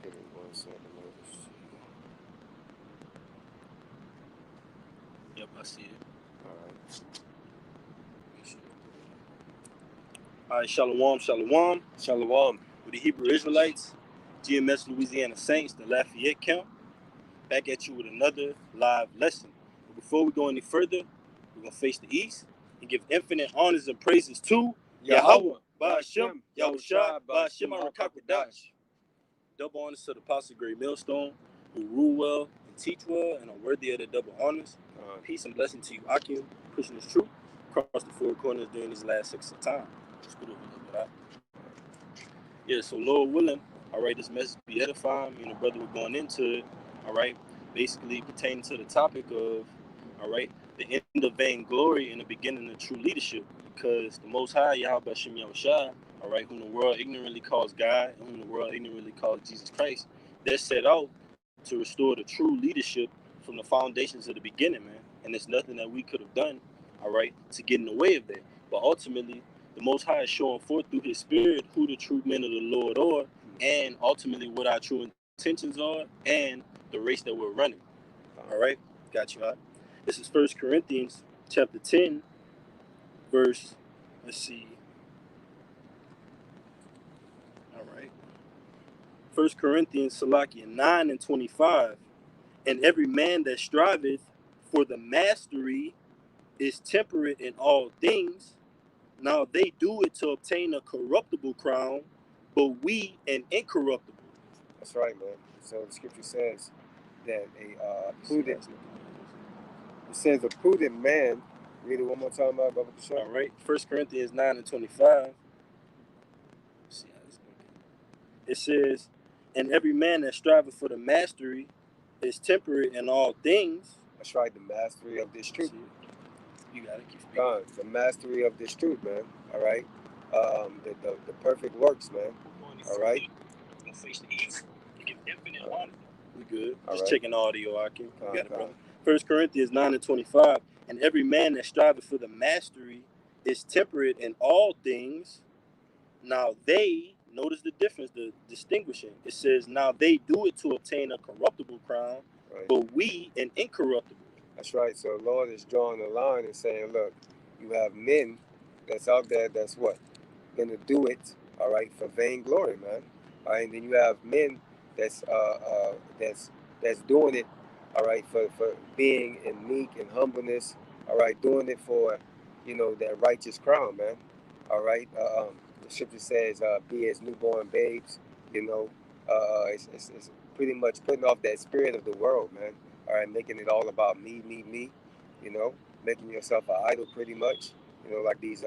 give me 1 second. Yep, I see it. All right. All right, shalom, shalom. Shalom. With the Hebrew Israelites, GMS Louisiana Saints, the Lafayette Camp, back at you with another live lesson. But before we go any further, we're going to face the east and give infinite honors and praises to Yahweh, Ba'ashem, Yahushua, Ba'ashem, Arakakwadash. Double honors to the Apostle Great Millstone, who rule well and teach well and are worthy of the double honors. Peace and blessing to you, Akim, pushing this truth across the four corners during these last 6 of time. Scoot over a little bit out. Yeah, so Lord willing, all right, this message be edifying. Me and the brother were going into it, all right, basically pertaining to the topic of, all right, the end of vainglory and the beginning of true leadership. Because the Most High, Yahweh Hashem Yahushua, all right, whom the world ignorantly calls God and whom the world ignorantly calls Jesus Christ, they're set out to restore the true leadership from the foundations of the beginning, man. And there's nothing that we could have done, all right, to get in the way of that. But ultimately, the Most High is showing forth through His Spirit who the true men of the Lord are, and ultimately what our true intentions are, and the race that we're running. All right, got you. All right. This is 1 Corinthians chapter 10, verse. Let's see. All right. 1 Corinthians, Salakia 9 and 25. And every man that striveth for the mastery is temperate in all things. Now they do it to obtain a corruptible crown, but we an incorruptible. That's right, man. So the scripture says that a prudent man. Read it one more time, Baba Kishore. All right. 1 Corinthians 9 and 25. See how this goes. It says, and every man that striveth for the mastery is temperate in all things. That's right, the mastery of this truth. You gotta keep speaking. The mastery of this truth, man. All right. The perfect works, man. All right. We good. All Just right. checking audio, Akim. You got it, brother. 1 Corinthians 9 and 25. And every man that striveth for the mastery is temperate in all things. Now they, notice the difference, the distinguishing. It says, now they do it to obtain a corruptible crown, Right. but we an incorruptible. That's right. So the Lord is drawing a line and saying, look, you have men that's out there that's what? Gonna do it, all right, for vainglory, man. All right, and then you have men that's doing it, all right, for being in meek and humbleness, all right, doing it for, that righteous crown, man. All right. The scripture says, be as newborn babes, it's pretty much putting off that spirit of the world, man. All right, making it all about me, making yourself an idol pretty much, like these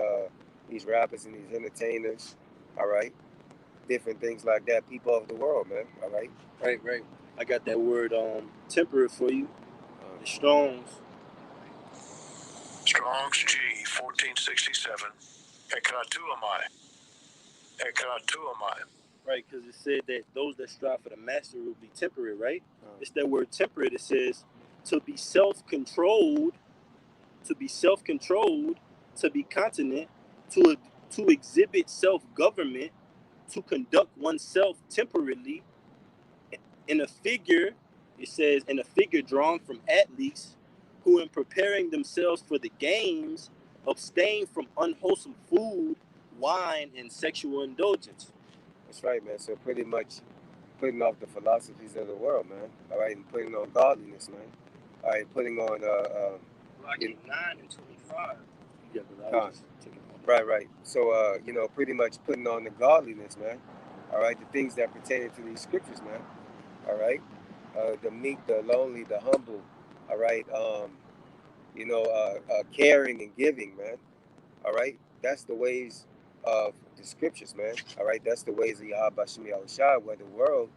rappers and these entertainers, all right, different things like that, people of the world, man, all right. Right. I got that word temperate for you. The Strong's G 1467. Ekatuamai. Right, because it said that those that strive for the master will be temperate, right? It's that word temperate. It says to be self-controlled, to be continent, to exhibit self-government, to conduct oneself temperately. In a figure, it says, in a figure drawn from athletes who, in preparing themselves for the games, abstain from unwholesome food, wine, and sexual indulgence. That's right, man. So pretty much putting off the philosophies of the world, man. All right, and putting on godliness, man. All right, putting on 9 and 25. Yeah, Right. So pretty much putting on the godliness, man. All right, the things that pertain to these scriptures, man. All right, the meek, the lonely, the humble. All right, caring and giving, man. All right, that's the ways of the scriptures, man. All right, that's the ways of Yahweh Hashem Yahushua, where the world,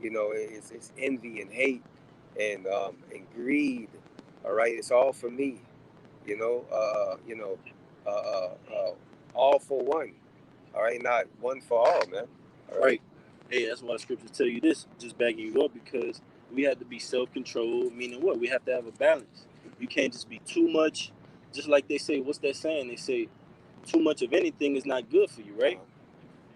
it's envy and hate and greed. All right, it's all for me. All for one. All right, not one for all, man. All right. Hey, that's why the scriptures tell you this, just backing you up, because we have to be self-controlled, meaning what? We have to have a balance. You can't just be too much, just like they say, what's that saying? They say, too much of anything is not good for you, right?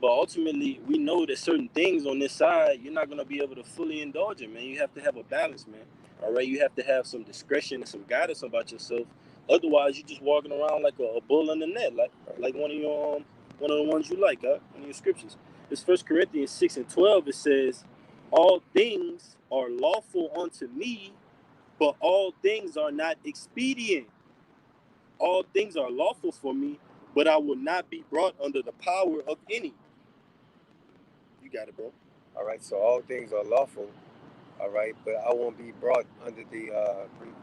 But ultimately, we know that certain things on this side, you're not going to be able to fully indulge in, man. You have to have a balance, man. All right? You have to have some discretion and some guidance about yourself. Otherwise, you're just walking around like a bull in the net, like one of the ones you like, one of your scriptures. It's 1 Corinthians 6:12. It says, all things are lawful unto me, but all things are not expedient. All things are lawful for me, but I will not be brought under the power of any. You got it, bro. All right, so all things are lawful. All right, but I won't be brought under the.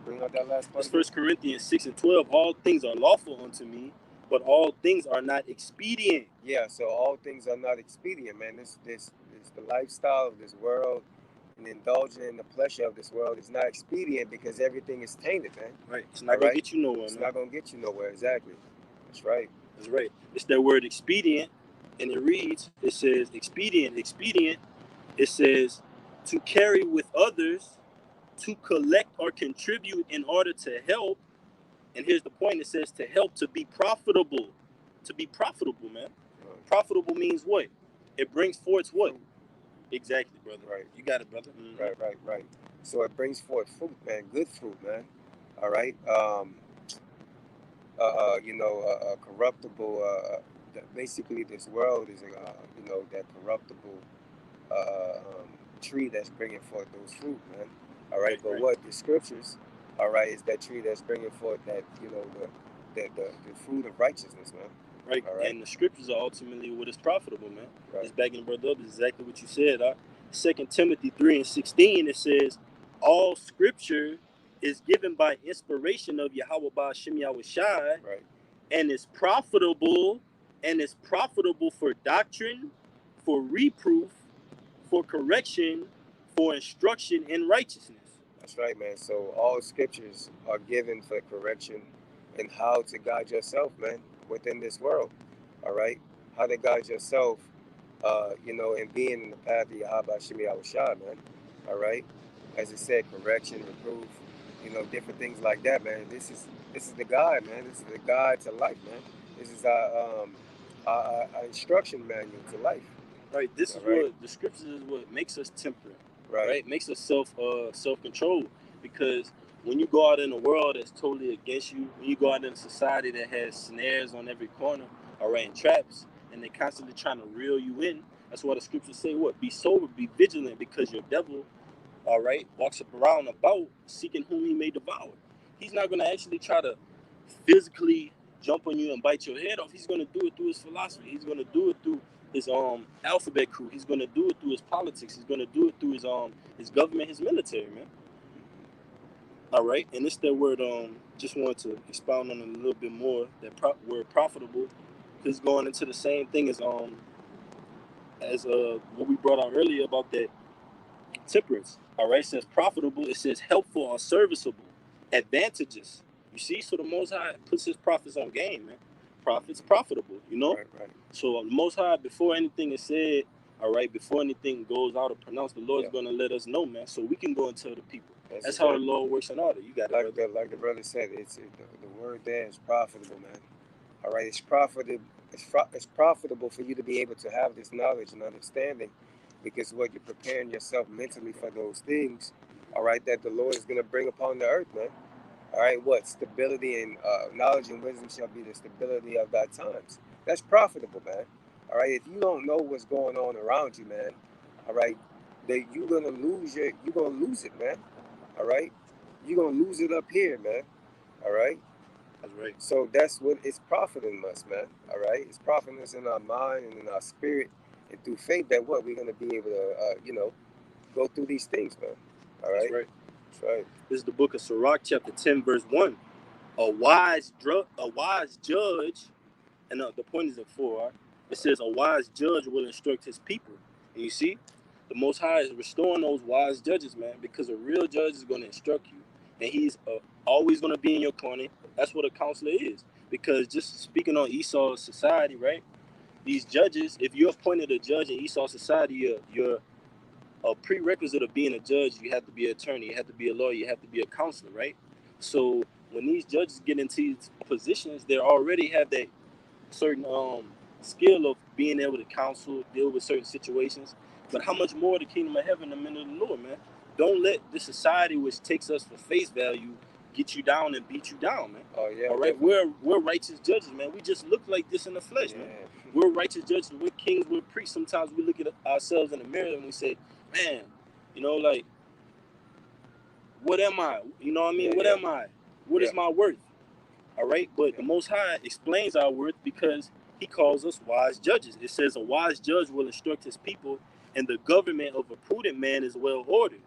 Bring out that last part. It's 1 Corinthians 6:12. All things are lawful unto me, but all things are not expedient. Yeah, so all things are not expedient, man. This the lifestyle of this world, and indulging in the pleasure of this world is not expedient because everything is tainted, man. Right. It's not gonna get you nowhere. It's not gonna get you nowhere. Exactly. That's right. That's right. It's that word expedient, and it reads. It says expedient. Expedient. It says to carry with others, to collect or contribute in order to help. And here's the point. It says to help, to be profitable. To be profitable, man. Profitable means what? It brings forth what? Exactly, brother. Right. You got it, brother. Mm-hmm. Right. So it brings forth fruit, man. Good fruit, man. All right. Corruptible. Basically, this world is that corruptible tree that's bringing forth those fruit, man. All right. But what the scriptures, all right, is that tree that's bringing forth that the fruit of righteousness, man. Right. And the scriptures are ultimately what is profitable, man. Right. It's backing brother up. It's exactly what you said. 2 Timothy 3:16, it says, all scripture is given by inspiration of Yahweh Ba'ashem Yahushai, right, and is profitable for doctrine, for reproof, for correction, for instruction in righteousness. That's right, man. So all scriptures are given for correction and how to guide yourself, man, within this world. All right, how to guide yourself, and being in the path of Yahweh Shemi Yahushua, man. All right, as it said, correction, reproof, different things like that, man. This is the guide, man. This is the guide to life, man. This is our instruction manual to life. Right. This is what the scriptures is what makes us temperate. Right. Makes us self-control, because when you go out in a world that's totally against you, when you go out in a society that has snares on every corner, all right, and traps, and they're constantly trying to reel you in, that's why the scriptures say what? Be sober, be vigilant, because your devil, all right, walks around about seeking whom he may devour. He's not going to actually try to physically jump on you and bite your head off. He's going to do it through his philosophy. He's going to do it through his alphabet crew. He's going to do it through his politics. He's going to do it through his government, his military, man. All right, and it's that word. Just wanted to expound on it a little bit more. That word profitable, because going into the same thing as what we brought out earlier about that temperance. All right, it says profitable. It says helpful or serviceable, advantageous. You see, so the Most High puts his prophets on game, man. Prophets profitable, Right. So the Most High, before anything is said, all right, before anything goes out or pronounced, the Lord's going to let us know, man, so we can go and tell the people. That's how the Lord works in order. You got it, like the brother said. The word there is profitable, man. All right, it's profitable. It's profitable for you to be able to have this knowledge and understanding, because what you're preparing yourself mentally for those things, all right, that the Lord is going to bring upon the earth, man. All right, what stability and knowledge and wisdom shall be the stability of thy times. That's profitable, man. All right, if you don't know what's going on around you, man, all right, that you're gonna lose it, man. All right, you're gonna lose it up here, man. All right. That's right. So that's what it's profiting us, man. All right, it's profiting us in our mind and in our spirit, and through faith that what we're gonna be able to, go through these things, man. All right. That's right. That's right. This is the book of Sirach, chapter 10, verse 1. A wise judge, and the point is in 4. Right? It says a wise judge will instruct his people. And you see, the Most High is restoring those wise judges, man, because a real judge is going to instruct you, and he's always going to be in your corner. That's what a counselor is. Because just speaking on Esau's society, right? These judges, if you're appointed a judge in Esau's society, you're a prerequisite of being a judge, you have to be an attorney, you have to be a lawyer, you have to be a counselor, right? So when these judges get into these positions, they already have that certain skill of being able to counsel, deal with certain situations. But how much more the kingdom of heaven, the men of the Lord, man? Don't let the society which takes us for face value get you down and beat you down, man. Oh yeah. All right, we're righteous judges, man. We just look like this in the flesh, man. We're righteous judges. We're kings. We're priests. Sometimes we look at ourselves in the mirror and we say, man, you know, like, what am I? You know what I mean? What am I? What is my worth? All right, but the Most High explains our worth because he calls us wise judges. It says a wise judge will instruct his people, and the government of a prudent man is well ordered.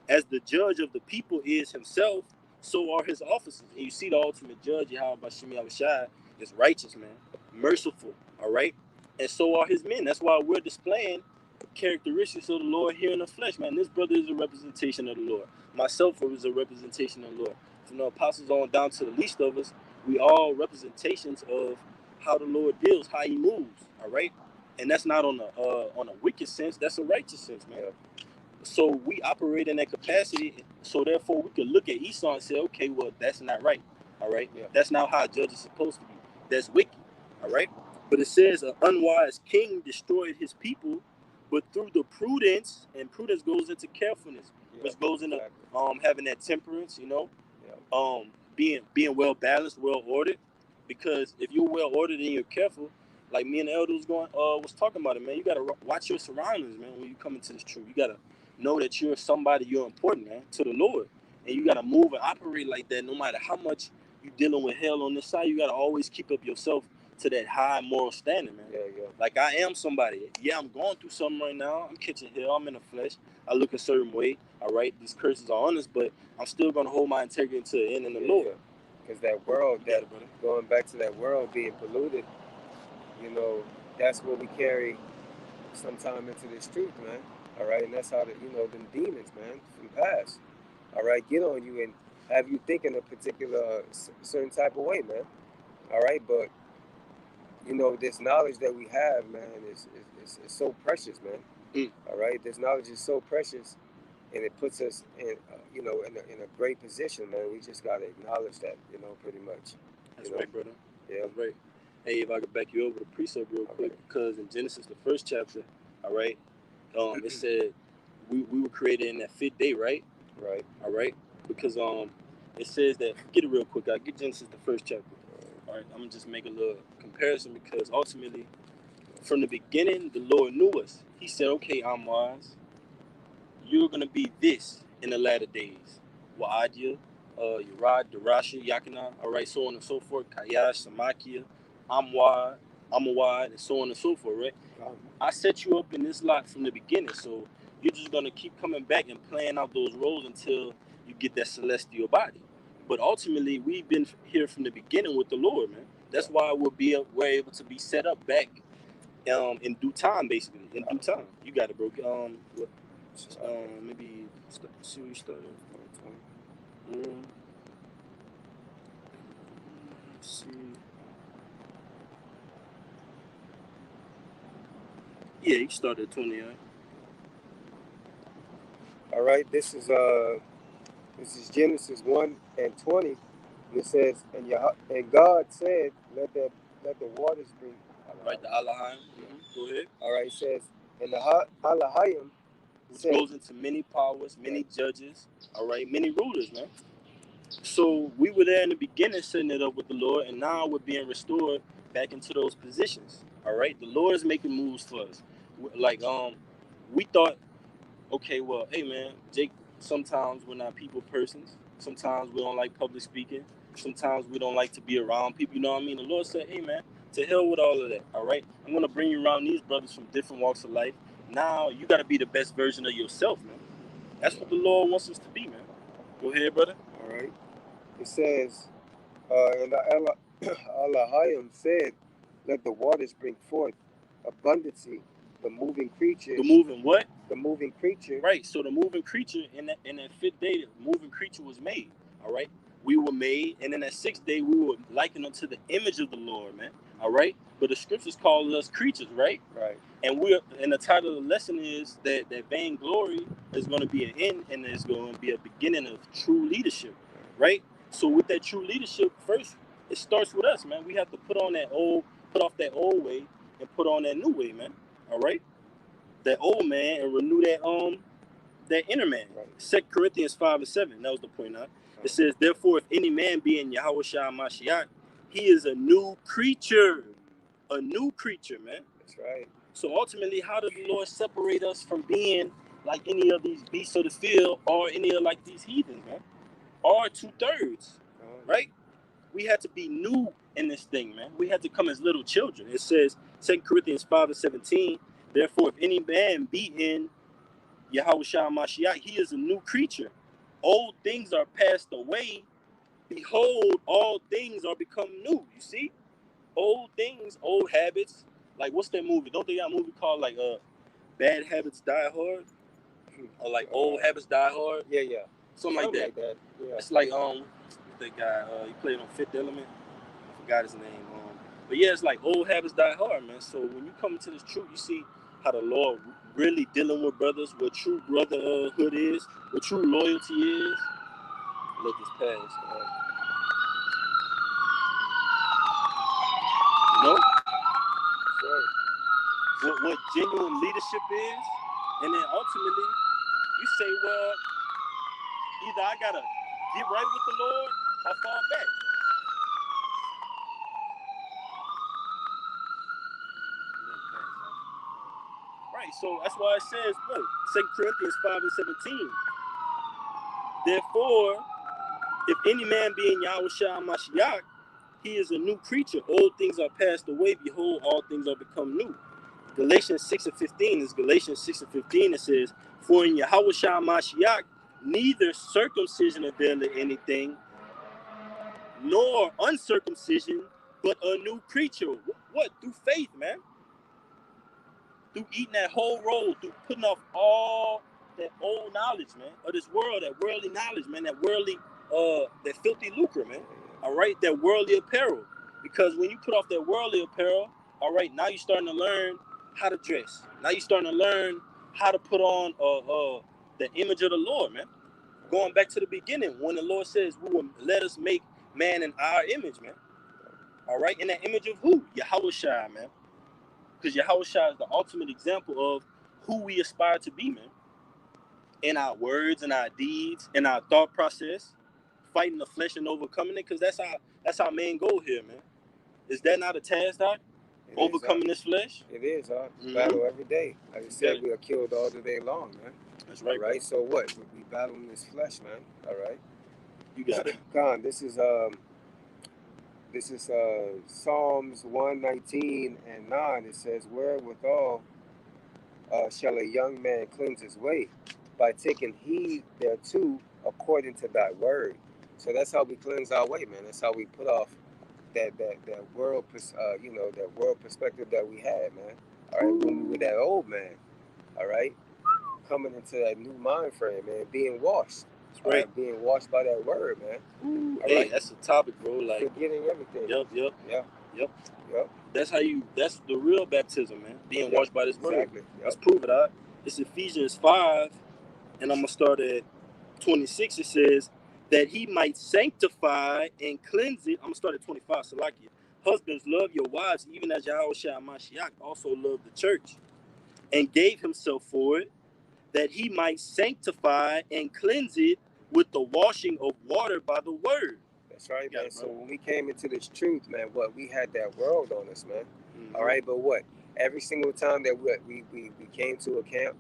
As the judge of the people is himself, so are his officers. And you see the ultimate judge, Yahweh Bashim Yahushai, is righteous, man, merciful, all right? And so are his men. That's why we're displaying characteristics of the Lord here in the flesh, man. This brother is a representation of the Lord. Myself is a representation of the Lord. From the apostles on down to the least of us, we all representations of how the Lord deals, how he moves, all right? And that's not on a wicked sense, that's a righteous sense, man. So we operate in that capacity, so therefore we could look at Esau and say, okay, well, that's not right, all right? That's not how a judge is supposed to be. That's wicked, all right? But it says an unwise king destroyed his people, but through the prudence, and prudence goes into carefulness, which goes into having that temperance, you know, being well balanced, well ordered. Because if you're well ordered and you're careful, like me and the elder was talking about it, man, you gotta watch your surroundings, man. When you come into this truth, you gotta know that you're somebody, you're important, man, to the Lord, and you gotta move and operate like that. No matter how much you dealing with hell on this side, you gotta always keep up yourself to that high moral standard, man. Like I am somebody. Yeah, I'm going through something right now. I'm catching hell. I'm in the flesh. I look a certain way. All right, these curses are honest, but I'm still gonna hold my integrity to the end in the Lord. Because that world, going back to that world being polluted, you know, that's what we carry sometime into this truth, man. All right, and that's how them demons, man, from past, all right, get on you and have you thinking a particular certain type of way, man. All right, but you know, this knowledge that we have, man, is so precious, man. All right, this knowledge is so precious, and it puts us in, in a great position, man. We just gotta acknowledge that, pretty much. That's right, brother. Yeah, that's right. Hey, if I could back you over the precept real quick, because in Genesis, the first chapter, all right, it said we were created in that fifth day, right? Right. All right, because it says that, get it real quick. I get Genesis, the first chapter. All right, I'm gonna just make a little comparison because ultimately, from the beginning, the Lord knew us. He said, "Okay, I'm wise. You're gonna be this in the latter days. Wa'adia, Yerad, Darasha, Yakina, all right, so on and so forth. Kayash, Samakia, Amwad, and so on and so forth, right? I set you up in this lot from the beginning, so you're just gonna keep coming back and playing out those roles until you get that celestial body. But ultimately, we've been here from the beginning with the Lord, man. That's why we're able to be set up back in due time, basically. In due time. You got it, bro. Maybe see where you started. See. Yeah, you started at 20. All right, this is Genesis 1:20. And it says, and God said, let the waters bring. Right, the Alahim. Go ahead. All right, it says, and the Alahim, which goes into many powers, many judges, all right, many rulers, man. So we were there in the beginning setting it up with the Lord, and now we're being restored back into those positions, all right? The Lord is making moves for us. Like, we thought, okay, well, hey, man, Jake, sometimes we're not people persons. Sometimes we don't like public speaking. Sometimes we don't like to be around people, you know what I mean? The Lord said, hey, man, to hell with all of that, all right? I'm going to bring you around these brothers from different walks of life. Now you got to be the best version of yourself, man. That's what the Lord wants us to be, man. Go ahead, brother. All right. It says, and Alahim said, let the waters bring forth abundancy, the moving creature. The moving what? The moving creature. Right. So the moving creature in that fifth day, the moving creature was made. All right. We were made, and in that sixth day, we were likened unto the image of the Lord, man. All right. But the scriptures call us creatures, right? Right. And the title of the lesson is that vainglory is going to be an end, and there's going to be a beginning of true leadership, right? So with that true leadership, first it starts with us, man. We have to put off that old way and put on that new way, man. All right, that old man and renew that inner man. Right. 2 Corinthians 5:7. That was the point. Now it says, therefore, if any man be in Yahushua Mashiach, he is a new creature. A new creature, man. That's right. So ultimately, how did the Lord separate us from being like any of these beasts of the field or any of like these heathens, man? Or 2/3, right? We had to be new in this thing, man. We had to come as little children. It says 2 Corinthians 5:17, therefore, if any man be in Yahushua Mashiach, he is a new creature. Old things are passed away. Behold, all things are become new. You see? Old things, old habits. Like, what's that movie? Don't they got a movie called like Bad Habits Die Hard? Or like Old Habits Die Hard? Yeah. Something like that. Yeah. It's like the guy he played on Fifth Element. I forgot his name. But yeah, it's like Old Habits Die Hard, man. So when you come into this truth, you see how the Lord really dealing with brothers, what true brotherhood is, what true loyalty is. Let this pass, man. You know? What genuine leadership is, and then ultimately you say, well, either I gotta get right with the Lord or fall back. Right, so that's why it says, look, 2 Corinthians 5:17. Therefore, if any man be in Yahushua Mashiach, he is a new creature. Old things are passed away. Behold, all things are become new. Galatians 6:15 is Galatians 6:15. It says, for in Yahushua Mashiach, neither circumcision availeth anything, nor uncircumcision, but a new creature. What? Through faith, man. Through eating that whole roll, through putting off all that old knowledge, man, of this world, that worldly knowledge, man, that worldly, that filthy lucre, man. All right, that worldly apparel. Because when you put off that worldly apparel, all right, now you're starting to learn how to dress. Now you're starting to learn how to put on the image of the Lord, man. Going back to the beginning, when the Lord says, we will let us make man in our image, man. All right, in that image of who? Yahushua, man. Because Yahushua is the ultimate example of who we aspire to be, man. In our words, in our deeds, in our thought process, fighting the flesh and overcoming it, because that's our main goal here, man. Is that not a task, Doc? Overcoming this flesh? It is, battle every day. Like I said, we are killed all the day long, man. That's right. All right, so what? We battling this flesh, man. All right. You got it. Khan, this is Psalms 119:9. It says, wherewithal shall a young man cleanse his way? By taking heed thereto according to thy word. So that's how we cleanse our way, man. That's how we put off that world, that world perspective that we had, man. All right, when we were that old man, all right, coming into that new mind frame, man, being washed. Right. Right, being washed by that word, man. Hey, right. That's a topic, bro. Like forgetting everything. Yep. That's the real baptism, man. Being washed by this word. Exactly. Let's prove it out. It's Ephesians 5, and I'm gonna start at 26. It says that he might sanctify and cleanse it. I'm gonna start at 25. So like it. Husbands, love your wives, even as Yahushua Mashiach also loved the church and gave himself for it, that he might sanctify and cleanse it with the washing of water by the word. That's right, man. So when we came into this truth, man, we had that world on us, man. Mm-hmm. All right, but what? Every single time that we came to a camp,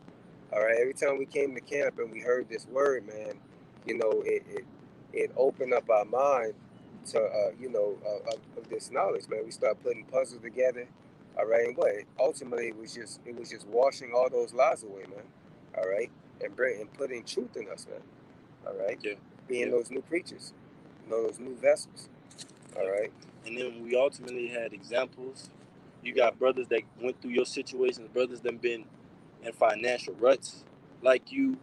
all right, every time we came to camp and we heard this word, man, it opened up our mind to, of this knowledge, man. We started putting puzzles together, all right, and ultimately it was just washing all those lies away, man. All right, and putting truth in us, man. All right, being those new creatures, those new vessels. All right, and then we ultimately had examples. You got brothers that went through your situations, brothers that been in financial ruts like you,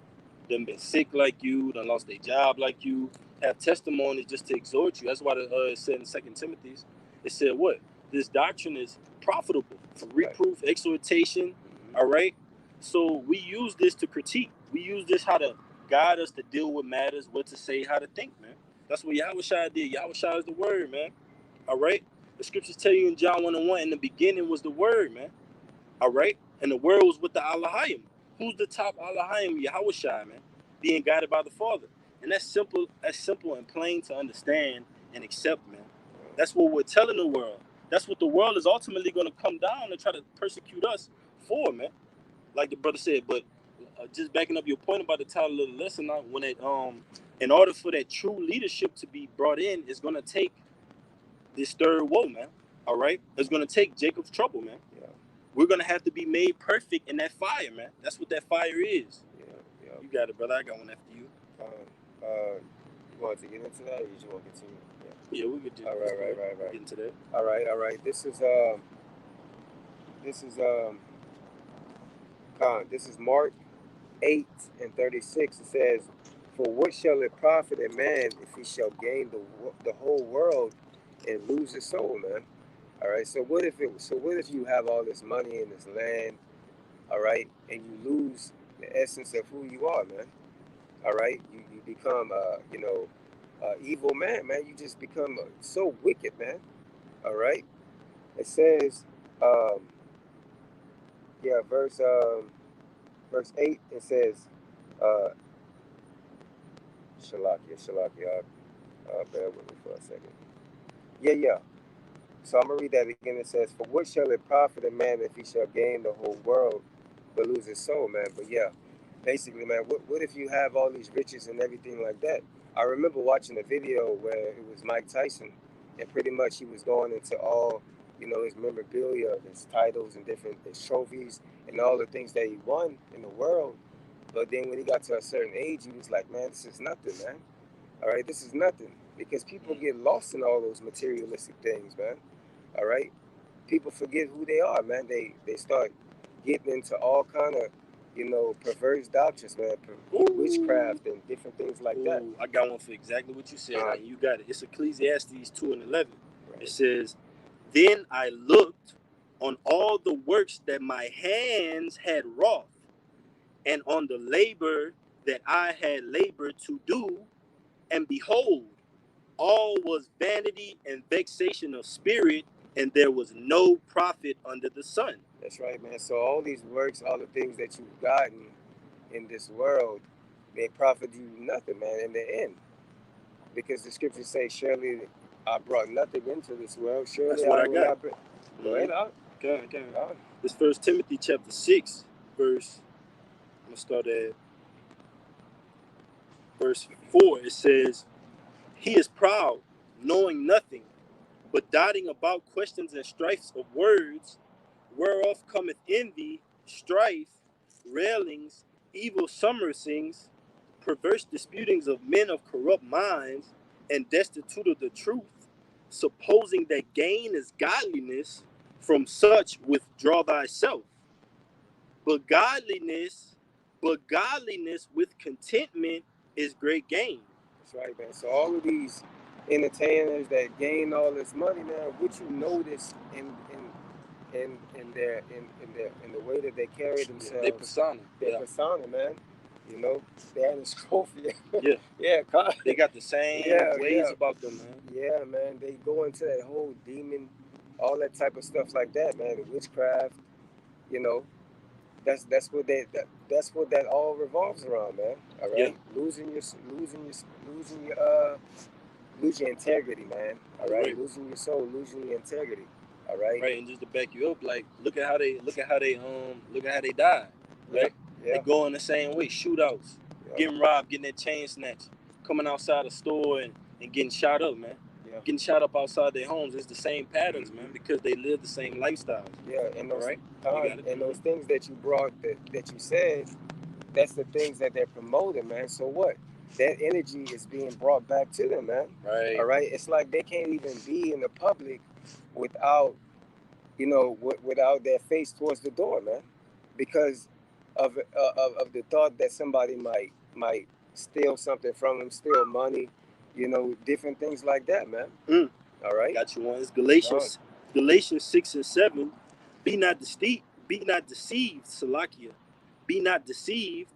them been sick like you, done lost their job like you, have testimonies just to exhort you. That's why it said in 2 Timothy, it said what? This doctrine is profitable for reproof, exhortation. All right. So we use this to critique. We use this how to guide us to deal with matters, what to say, how to think, man. That's what Yahushua did. Yahushua is the word, man. All right? The scriptures tell you in John 1:1, in the beginning was the word, man. All right? And the word was with the Allahayim. Who's the top Allahayim? Yahushua, man. Being guided by the Father. And that's simple and plain to understand and accept, man. That's what we're telling the world. That's what the world is ultimately going to come down and try to persecute us for, man. Like the brother said, but just backing up your point about the title of the lesson, when it in order for that true leadership to be brought in, it's going to take this third woe, man. All right? It's going to take Jacob's trouble, man. Yeah. We're going to have to be made perfect in that fire, man. That's what that fire is. Yeah. You got it, brother. I got one after you. You want to get into that, or you just want to continue? Yeah, we could do. All right. Get into that. All right. This is Mark 8:36. It says, "For what shall it profit a man if he shall gain the whole world and lose his soul, man?" All right. So what if you have all this money in this land, all right, and you lose the essence of who you are, man? All right. You become evil man, man. You just become so wicked, man. All right. It says, verse 8. It says, Shalakia. Bear with me for a second. Yeah. So I'm gonna read that again. It says, "For what shall it profit a man if he shall gain the whole world but lose his soul, man?" But yeah, basically, man, what if you have all these riches and everything like that? I remember watching a video where it was Mike Tyson, and pretty much he was going into all, his memorabilia, his titles and his trophies and all the things that he won in the world. But then when he got to a certain age, he was like, "Man, this is nothing, man. All right, this is nothing." Because people get lost in all those materialistic things, man. All right, people forget who they are, man. They start getting into all kind of, perverse doctrines, man, witchcraft and different things like that. I got one for exactly what you said. And you got it. It's Ecclesiastes 2:11. Right. It says, "Then I looked on all the works that my hands had wrought, and on the labor that I had labored to do, and behold, all was vanity and vexation of spirit, and there was no profit under the sun." That's right, man. So all these works, all the things that you've gotten in this world, they profit you nothing, man, in the end. Because the scriptures say, "Surely I brought nothing into this world." Surely that's what I got. Go ahead, out. Okay. This 1 Timothy chapter 6, verse, I'm going to start at verse 4. It says, "He is proud, knowing nothing, but dotting about questions and strifes of words, whereof cometh envy, strife, railings, evil summersings, perverse disputings of men of corrupt minds, and destitute of the truth, supposing that gain is godliness. From such withdraw thyself. But godliness with contentment is great gain." That's right, man. So all of these entertainers that gain all this money, man, what you notice in the way that they carry themselves, their persona, man. They had this trophy. They got the same ways about them, man. Yeah, man. They go into that whole demon, all that type of stuff like that, man. The witchcraft, that's what that all revolves around, man. All right, losing your integrity, man. All right, losing your soul, losing your integrity. All right. Right, and just to back you up, like look at how they died. Right, they go in the same way, shootouts, getting robbed, getting that chain snatched, coming outside the store and getting shot up, man. Getting shot up outside their homes. It's the same patterns, man, because they live the same lifestyles. Yeah, and those things that you brought, that you said, that's the things that they're promoting, man. So what? That energy is being brought back to them, man. Right. All right. It's like they can't even be in the public without their face towards the door, man, because of the thought that somebody might steal something from them, steal money, different things like that, man. All right. Got you one. It's Galatians 6:7. Be not deceived, Salakia. Be not deceived.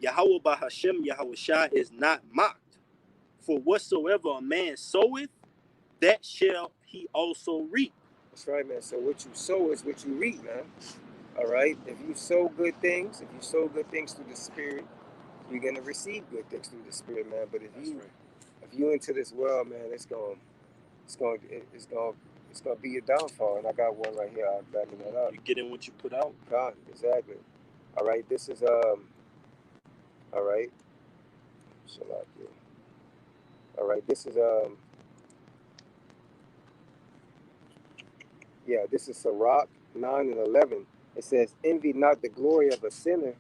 Yahweh Bahashem Yahushua is not mocked. For whatsoever a man soweth, that shall he also reap. That's right, man. So what you sow is what you reap, man. All right. If you sow good things, through the Spirit, you're gonna receive good things through the Spirit, man. But if you into this world, man, it's going, it's going, it's going to be your downfall. And I got one right here. I'm backing that up. You get in what you put out. God, exactly. All right. This is All right. Salakia. All right. This is Yeah. This is Sirach 9:11. It says, "Envy not the glory of a sinner,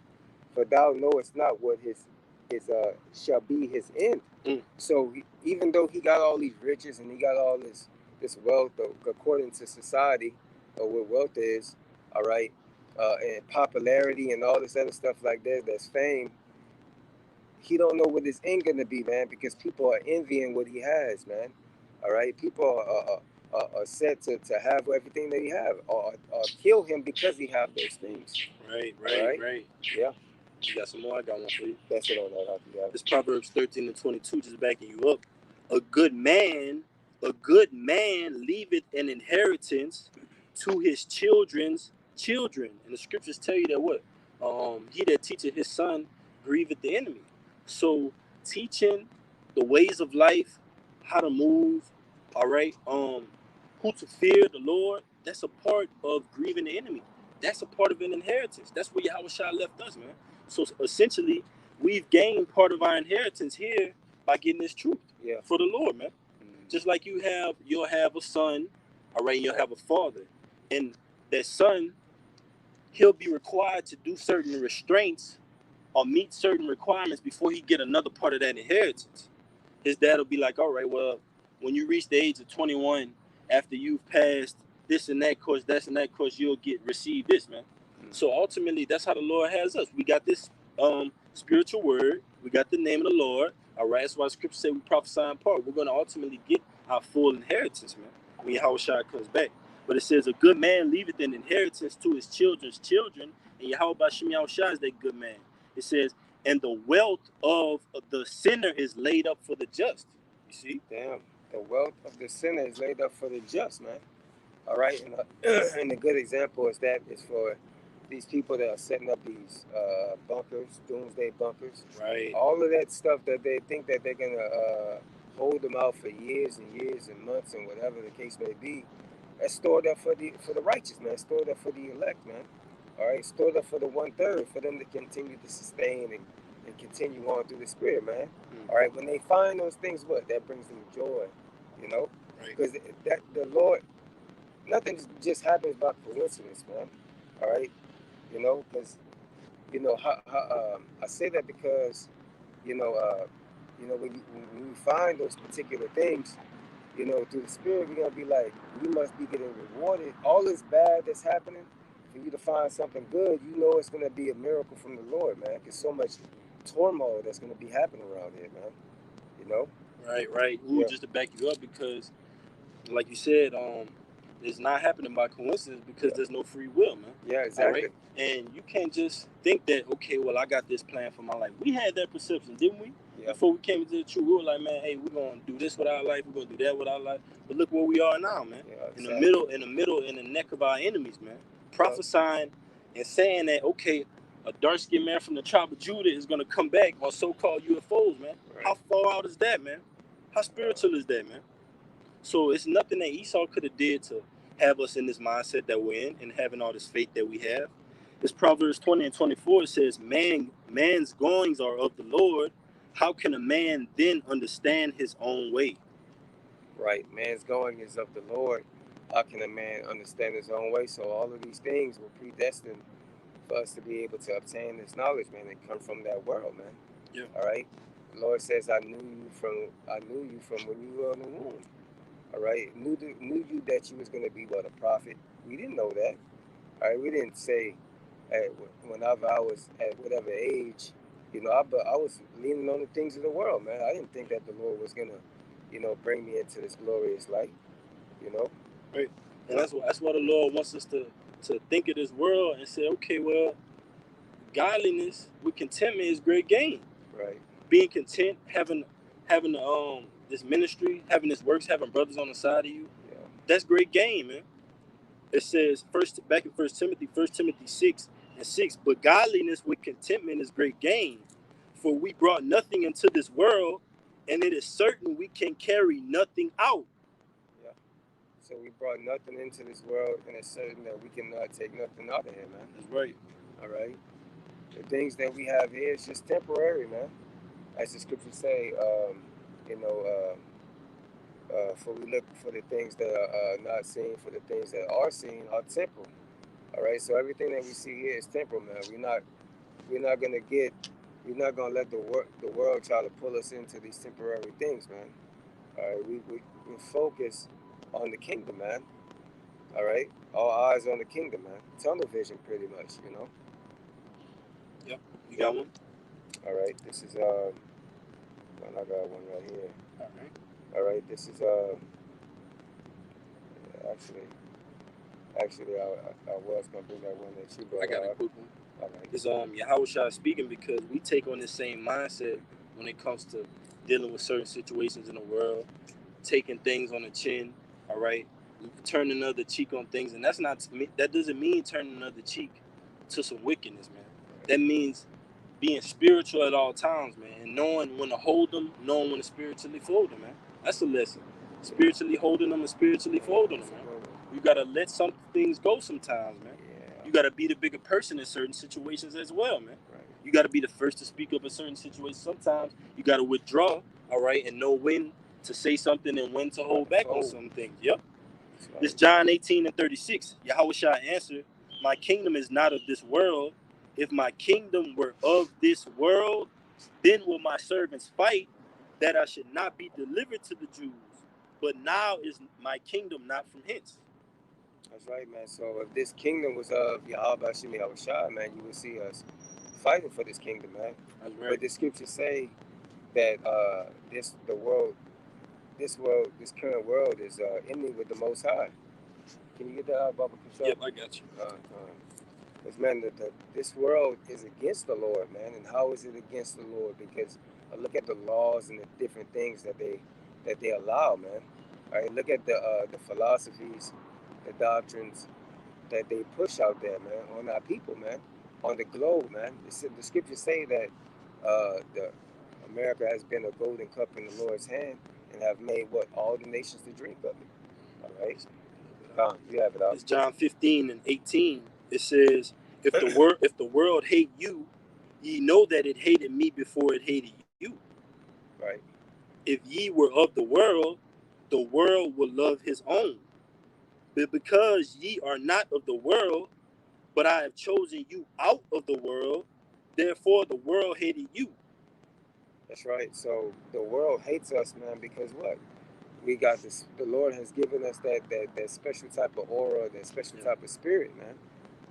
for thou knowest not what his shall be his end." So even though he got all these riches and he got all this wealth, according to society, or what wealth is, all right, and popularity and all this other stuff like that, that's fame. He don't know what his end gonna be, man, because people are envying what he has, man. All right, people are set to have everything that he have, or kill him because he have those things. Right. Yeah. You got some more? I got one for you. That's it on that. It's Proverbs 13:22, just backing you up. A good man leaveth an inheritance to his children's children. And the scriptures tell you that what? He that teacheth his son grieveth the enemy. So teaching the ways of life, how to move, all right, who to fear the Lord, that's a part of grieving the enemy. That's a part of an inheritance. That's where Yahushua left us, man. So essentially, we've gained part of our inheritance here by getting this truth for the Lord, man. Just like you'll have a son, all right, you'll have a father. And that son, he'll be required to do certain restraints or meet certain requirements before he get another part of that inheritance. His dad will be like, all right, well, when you reach the age of 21, after you've passed this and that course, you'll receive this, man. So ultimately, that's how the Lord has us. We got this spiritual word. We got the name of the Lord. All right, that's why the scripture say we prophesy in part. We're going to ultimately get our full inheritance, man, when Yahushua comes back. But it says, a good man leaveth an inheritance to his children's children, and Yahweh Shem Yahushua is that good man. It says, and the wealth of the sinner is laid up for the just. You see? Damn. The wealth of the sinner is laid up for the just, man. All right, and a good example is for these people that are setting up these bunkers, doomsday bunkers. Right. All of that stuff that they think that they're gonna hold them out for years and years and months and whatever the case may be. That's stored up for the righteous, man. Stored up for the elect, man. All right, stored up for the 1/3 for them to continue to sustain and continue on through the Spirit, man. All right, when they find those things, that brings them joy, you know, because that the Lord. Nothing just happens by coincidence, man. All right, you know, because I say that because when we find those particular things, through the Spirit, we're gonna be like, we must be getting rewarded. All this bad that's happening, for you to find something good, it's gonna be a miracle from the Lord, man. Because so much turmoil that's gonna be happening around here, man. Right. Ooh, just to back you up, because like you said, it's not happening by coincidence, because there's no free will, man. Yeah, exactly. Right? And you can't just think that, okay, well, I got this plan for my life. We had that perception, didn't we? Yeah. Before we came into the truth, we were like, man, hey, we're gonna do this with our life, we're gonna do that with our life. But look where we are now, man. Yeah, exactly. In the neck of our enemies, man. Prophesying and saying that, okay, a dark-skinned man from the tribe of Judah is gonna come back on so-called UFOs, man. Right. How far out is that, man? How spiritual is that, man? So it's nothing that Esau could have did to have us in this mindset that we're in and having all this faith that we have. It's Proverbs 20:24. It says, man's goings are of the Lord. How can a man then understand his own way? Right. Man's going is of the Lord. How can a man understand his own way? So all of these things were predestined for us to be able to obtain this knowledge, man, and come from that world, man. Yeah. All right. The Lord says, I knew you from when you were in the womb. All right. Knew you that you was going to be a prophet. We didn't know that. All right. We didn't say whenever I was at whatever age, I was leaning on the things of the world, man. I didn't think that the Lord was gonna, bring me into this glorious light, Right. And that's why the Lord wants us to think of this world and say, okay, well, godliness with contentment is great gain. Right. Being content, having this ministry, having this works, having brothers on the side of you. Yeah. That's great game, man. It says back in First Timothy 6:6, but godliness with contentment is great gain. For we brought nothing into this world, and it is certain we can carry nothing out. Yeah. So we brought nothing into this world, and it's certain that we cannot take nothing out of here, man. That's right. All right. The things that we have here is just temporary, man. As the scriptures say, you know, for we look for the things that are not seen, for the things that are seen are temporal. All right. So everything that we see here is temporal, man. We're not gonna get. We're not gonna let the world try to pull us into these temporary things, man. All right. We focus on the kingdom, man. All right. All eyes on the kingdom, man. Tunnel vision, pretty much, you know. Yep. You got one? All right. This is I got one right here. All right. All right. This is actually, I was gonna bring that one that you brought. I got a quick one. All right. It's Yahushua speaking, because we take on the same mindset when it comes to dealing with certain situations in the world, taking things on the chin. All right. Turn another cheek on things, and that doesn't mean turning another cheek to some wickedness, man. That means being spiritual at all times, man, and knowing when to hold them, knowing when to spiritually fold them, man. That's a lesson. Spiritually holding them and spiritually folding them, man. You gotta let some things go sometimes, man. Yeah. You gotta be the bigger person in certain situations as well, man. Right. You gotta be the first to speak up in certain situations. Sometimes you gotta withdraw, all right, and know when to say something and when to hold back on some things. Yep. Right. This John 18:36. Yahushua answered, my kingdom is not of this world. If my kingdom were of this world, then will my servants fight, that I should not be delivered to the Jews. But now is my kingdom not from hence. That's right, man. So if this kingdom was of Yahweh Hashem Yahushua, man, you would see us fighting for this kingdom, man. That's right. But the scriptures say that this current world is enemy with the Most High. Can you get that, Baba? Yep, I got you. Because, man, this world is against the Lord, man. And how is it against the Lord? Because look at the laws and the different things that they allow, man. All right, look at the philosophies, the doctrines that they push out there, man, on our people, man, on the globe, man. The scriptures say that the America has been a golden cup in the Lord's hand and have made all the nations to drink of it. All right, you have it out. It's John 15:18. It says, if the world hate you, ye know that it hated me before it hated you. Right. If ye were of the world would love his own. But because ye are not of the world, but I have chosen you out of the world, therefore the world hated you. That's right. So the world hates us, man, because what? We got this. The Lord has given us that special type of aura, that special type of spirit, man.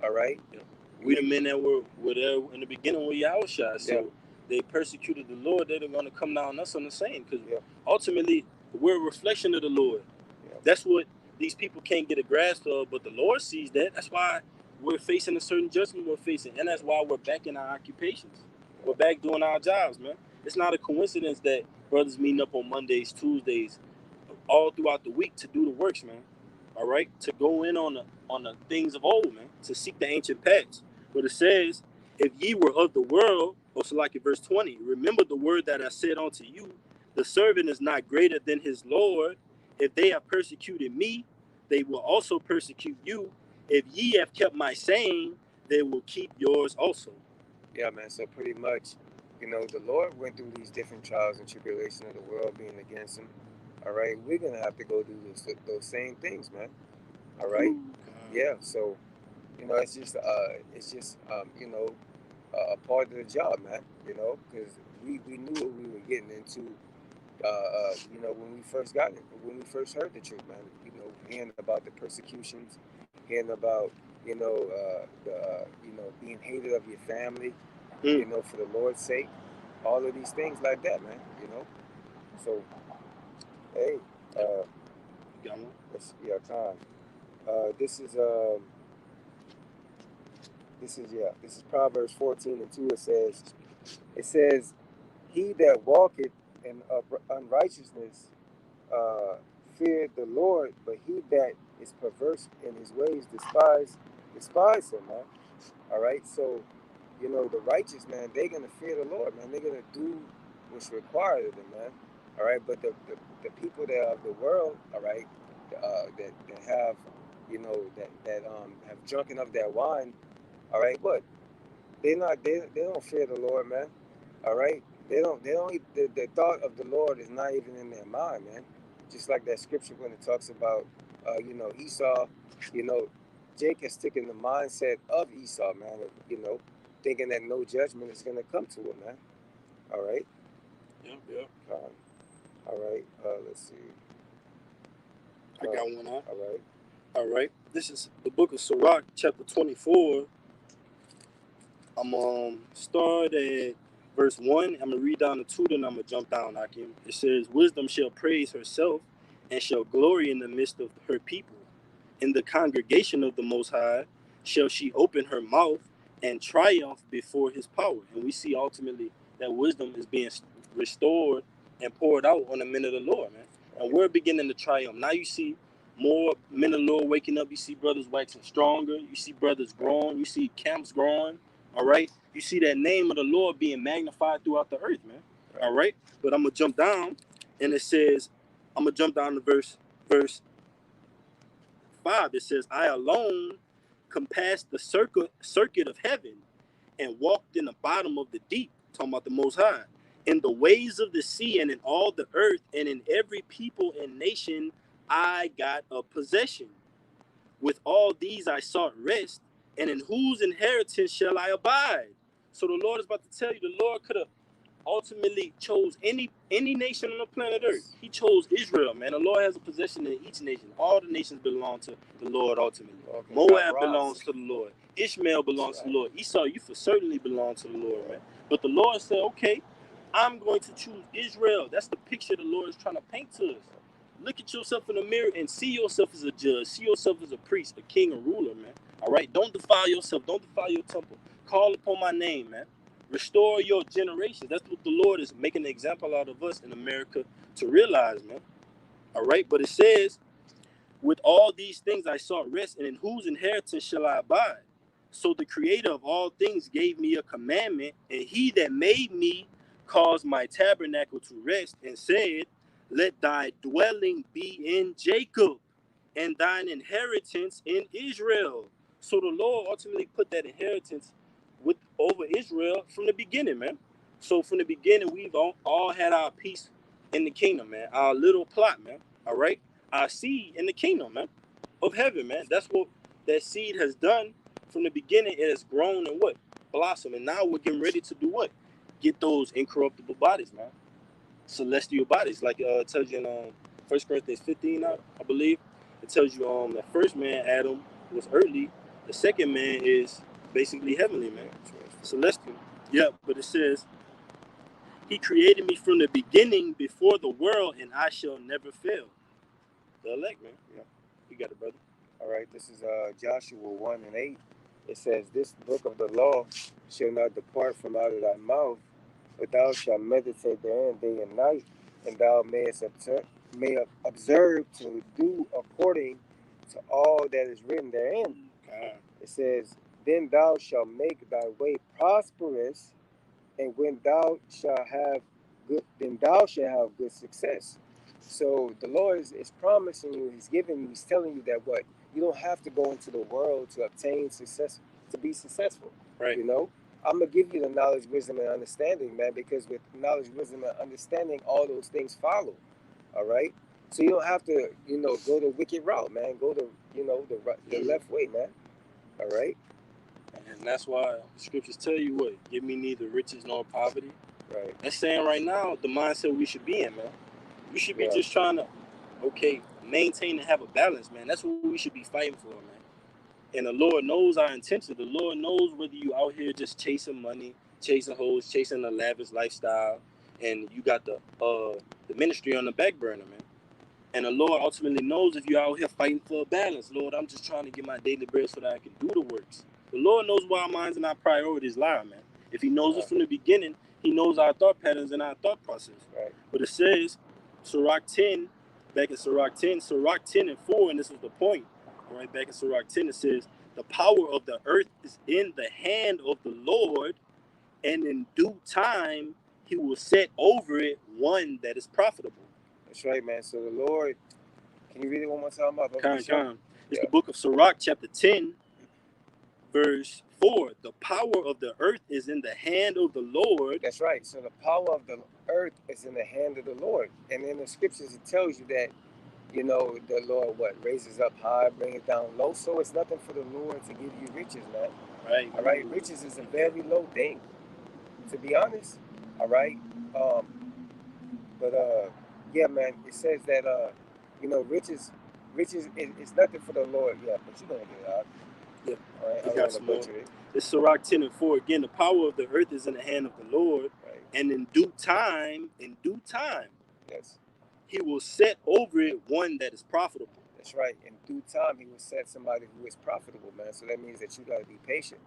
All right. Yeah. We the men that were there in the beginning with Yahushua. So they persecuted the Lord. They're going to come down on us on the same, because ultimately we're a reflection of the Lord. Yeah. That's what these people can't get a grasp of, but the Lord sees that. That's why we're facing a certain judgment we're facing, and that's why we're back in our occupations. We're back doing our jobs, man. It's not a coincidence that brothers meeting up on Mondays, Tuesdays, all throughout the week to do the works, man. All right, to go in on the things of old, man, to seek the ancient paths. But it says, if ye were of the world, also like in verse 20, remember the word that I said unto you, the servant is not greater than his Lord. If they have persecuted me, they will also persecute you. If ye have kept my saying, they will keep yours also. Yeah, man. So pretty much, the Lord went through these different trials and tribulations of the world being against him. All right, we're gonna have to go do those same things, man. All right, yeah. So, it's just a part of the job, man. Because we knew what we were getting into. When we first heard the truth, man. Hearing about the persecutions, hearing about being hated of your family, for the Lord's sake, all of these things like that, man. So. Hey, you got one? Khan. This is Proverbs 14:2. It says, he that walketh in unrighteousness fear the Lord, but he that is perverse in his ways despise him, man. All right, so the righteous man, they're gonna fear the Lord, man. They're gonna do what's required of them, man. All right, but the people that are of the world, all right, that have, that have drunken of that wine, all right, what? They don't fear the Lord, man. All right, the thought of the Lord is not even in their mind, man. Just like that scripture when it talks about, Esau, you know, Jacob sticking the mindset of Esau, man. Thinking that no judgment is gonna come to him, man. All right. Yep. All right. Let's see. I got one out. All right. All right. This is the book of Sirach, chapter 24. I'm start at verse 1. I'm gonna read down to 2, then I'm gonna jump down, Akim. It says, "Wisdom shall praise herself, and shall glory in the midst of her people. In the congregation of the Most High shall she open her mouth and triumph before his power." And we see ultimately that wisdom is being restored and poured out on the men of the Lord, man. And we're beginning to triumph. Now you see more men of the Lord waking up. You see brothers waxing stronger. You see brothers growing. You see camps growing. All right. You see that name of the Lord being magnified throughout the earth, man. All right. But I'm going to jump down, and it says, I'm going to jump down to verse 5. It says, "I alone compassed the circuit of heaven and walked in the bottom of the deep," talking about the Most High, "in the ways of the sea and in all the earth and in every people and nation I got a possession. With all these I sought rest, and in whose inheritance shall I abide?" So the Lord is about to tell you, the Lord could have ultimately chose any nation on the planet Earth. He chose Israel, man. The Lord has a possession in each nation. All the nations belong to the Lord ultimately. Okay, Moab belongs to the Lord. Ishmael belongs to the Lord. Esau, you for certainly belong to the Lord, man. But the Lord said, okay, I'm going to choose Israel. That's the picture the Lord is trying to paint to us. Look at yourself in the mirror and see yourself as a judge. See yourself as a priest, a king, a ruler, man. All right? Don't defile yourself. Don't defile your temple. Call upon my name, man. Restore your generations. That's what the Lord is making an example out of us in America to realize, man. All right? But it says, "With all these things I sought rest, and in whose inheritance shall I abide? So the creator of all things gave me a commandment, and he that made me caused my tabernacle to rest, and said, Let thy dwelling be in Jacob, and thine inheritance in Israel." So the Lord ultimately put that inheritance over Israel from the beginning, man. So from the beginning, we've all had our piece in the kingdom, man. Our little plot, man. All right? Our seed in the kingdom, man, of heaven, man. That's what that seed has done from the beginning. It has grown and what? Blossom. And now we're getting ready to do what? Get those incorruptible bodies, man. Celestial bodies. Like it tells you in 1 Corinthians 15, I believe. It tells you that first man, Adam, was earthly. The second man is basically heavenly, man. Celestial. Yeah, but it says, "He created me from the beginning before the world, and I shall never fail." The elect, man. Yeah. You got it, brother. All right, this is Joshua 1:8. It says, "This book of the law shall not depart from out of thy mouth, but thou shalt meditate therein day and night, and thou mayest observe to do according to all that is written therein." It says, "Then thou shalt make thy way prosperous, and when thou shalt have good, then thou shalt have good success." So the Lord is promising you, He's giving you, He's telling you that what? You don't have to go into the world to obtain success, to be successful. Right. I'm going to give you the knowledge, wisdom, and understanding, man, because with knowledge, wisdom, and understanding, all those things follow. All right? So you don't have to, go the wicked route, man. Go the left way, man. All right? And that's why scriptures tell you what? Give me neither riches nor poverty. Right. That's saying right now the mindset we should be in, man. We should be just trying to, maintain and have a balance, man. That's what we should be fighting for, man. And the Lord knows our intention. The Lord knows whether you out here just chasing money, chasing hoes, chasing a lavish lifestyle, and you got the ministry on the back burner, man. And the Lord ultimately knows if you're out here fighting for a balance. Lord, I'm just trying to get my daily bread so that I can do the works. The Lord knows where our minds and our priorities lie, man. If He knows us from the beginning, He knows our thought patterns and our thought process. Right. But it says, Sirach 10, back in Sirach 10 and 4, and this is the point. All right, back in Sirach 10, it says, the power of the earth is in the hand of the Lord, and in due time he will set over it one that is profitable. That's right, man. So the Lord, can you read it one more time? It's the book of Sirach, chapter 10, verse 4. The power of the earth is in the hand of the Lord. That's right. So the power of the earth is in the hand of the Lord. And in the scriptures, it tells you that, you know, the Lord, raises up high, bring it down low. So it's nothing for the Lord to give you riches, man. Right. All right. Riches is a very low thing, to be honest. All right. Yeah, man, it says that, you know, riches is nothing for the Lord. Yeah, but you're going to get it out. Yeah. All right. I got some more. It's Sirach 10 and 4. Again, the power of the earth is in the hand of the Lord. Right. And in due time, yes, he will set over it one that is profitable. That's right. In due time, he will set somebody who is profitable, man. So that means that you got to be patient.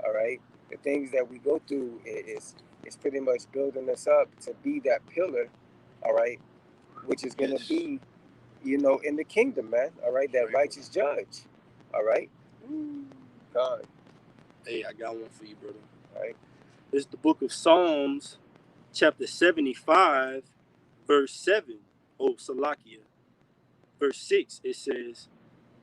All right. The things that we go through is pretty much building us up to be that pillar. All right. Which is going to be, you know, in the kingdom, man. All right. That righteous judge. All right. God. Hey, I got one for you, brother. All right. It's the book of Psalms, chapter 75, verse 7. Oh, Salakia. Verse 6, it says,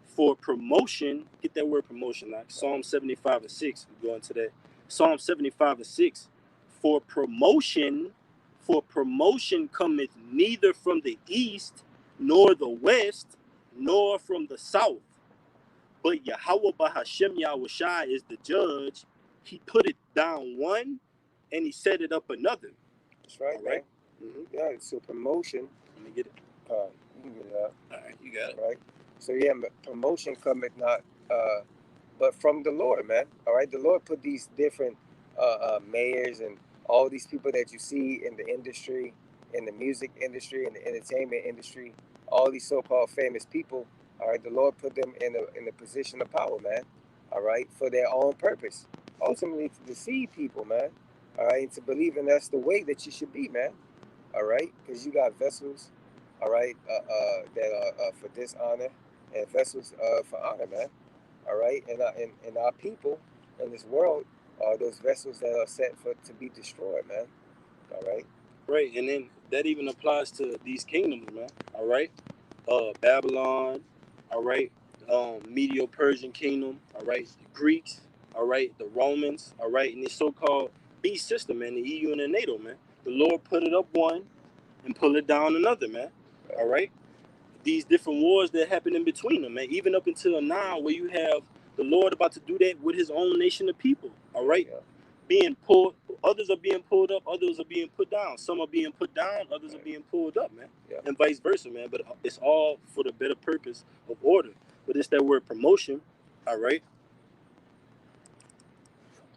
for promotion, get that word promotion, like Psalm 75 and 6. We go into that. Psalm 75 and 6. For promotion cometh neither from the east, nor the west, nor from the south. But Yahweh Bahashem Yahushai is the judge. He put it down one, and he set it up another. That's right, right? Mm-hmm. Yeah, so promotion. Let me get it. You can get it out. All right, you got it. Right. So yeah, promotion cometh not, but from the Lord, man. All right. The Lord put these different mayors and all these people that you see in the industry, in the music industry, in the entertainment industry, all these so-called famous people. All right. The Lord put them in a position of power, man. All right, for their own purpose, ultimately to deceive people, man. All right, and to believe in that's the way that you should be, man. All right, because you got vessels, all right, that are for dishonor and vessels for honor, man. All right, and our people in this world are those vessels that are set to be destroyed, man. All right. Right, and then that even applies to these kingdoms, man. All right, Babylon, all right, Medo-Persian kingdom, all right, the Greeks, all right, the Romans, all right, and this so-called beast system, man, the EU and the NATO, man. The Lord put it up one and pull it down another, man. All right, these different wars that happen in between them, man. Even up until now, where you have the Lord about to do that with His own nation of people, all right. Yeah. Being pulled, others are being pulled up, others are being put down. Some are being put down, others are being pulled up, man. Yeah. And vice versa, man. But it's all for the better purpose of order. But it's that word promotion, all right?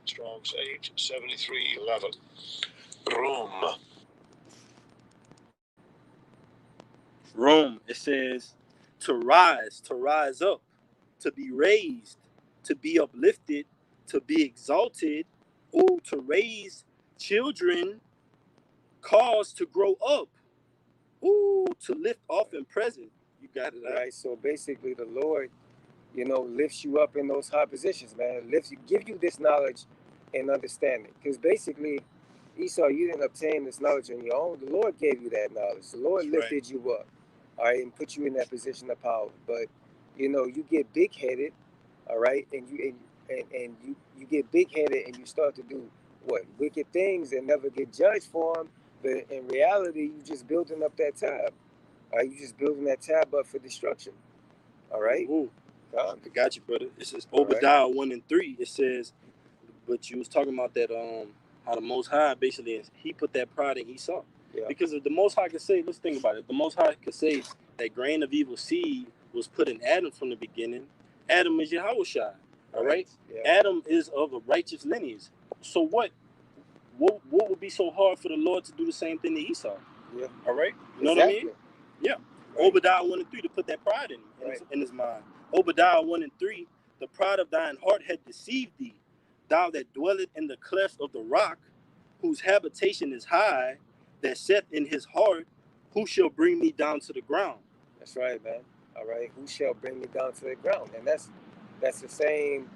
Strong's 87311. Rome, it says to rise up, to be raised, to be uplifted, to be exalted, to raise children, cause to grow up, to lift off in present. You got it, right? So basically, the Lord, you know, lifts you up in those high positions, man. Lifts you, give you this knowledge and understanding. Because basically, Esau, you didn't obtain this knowledge on your own. The Lord gave you that knowledge. The Lord lifted you up, all right, and put you in that position of power. But you know, you get big-headed, all right, and you get big-headed and you start to do what wicked things and never get judged for them. But in reality, you just building up that tab. You just building that tab up for destruction. All right. I got you, brother. It says Obadiah 1 and 3. It says, but you was talking about that how the Most High basically he put that pride in Esau. Yeah. Because if the Most High could say, let's think about it. The Most High could say that grain of evil seed was put in Adam from the beginning. Adam is Yahushua. All right. Yeah. Adam is of a righteous lineage. So what would be so hard for the Lord to do the same thing to Esau? Yeah. All right. You know what I mean? Yeah. Right. Obadiah 1 and 3 to put that pride in him, in his mind. Obadiah 1 and 3, the pride of thine heart had deceived thee, thou that dwelleth in the cleft of the rock, whose habitation is high, that saith in his heart, who shall bring me down to the ground? That's right, man. All right. Who shall bring me down to the ground? And that's the same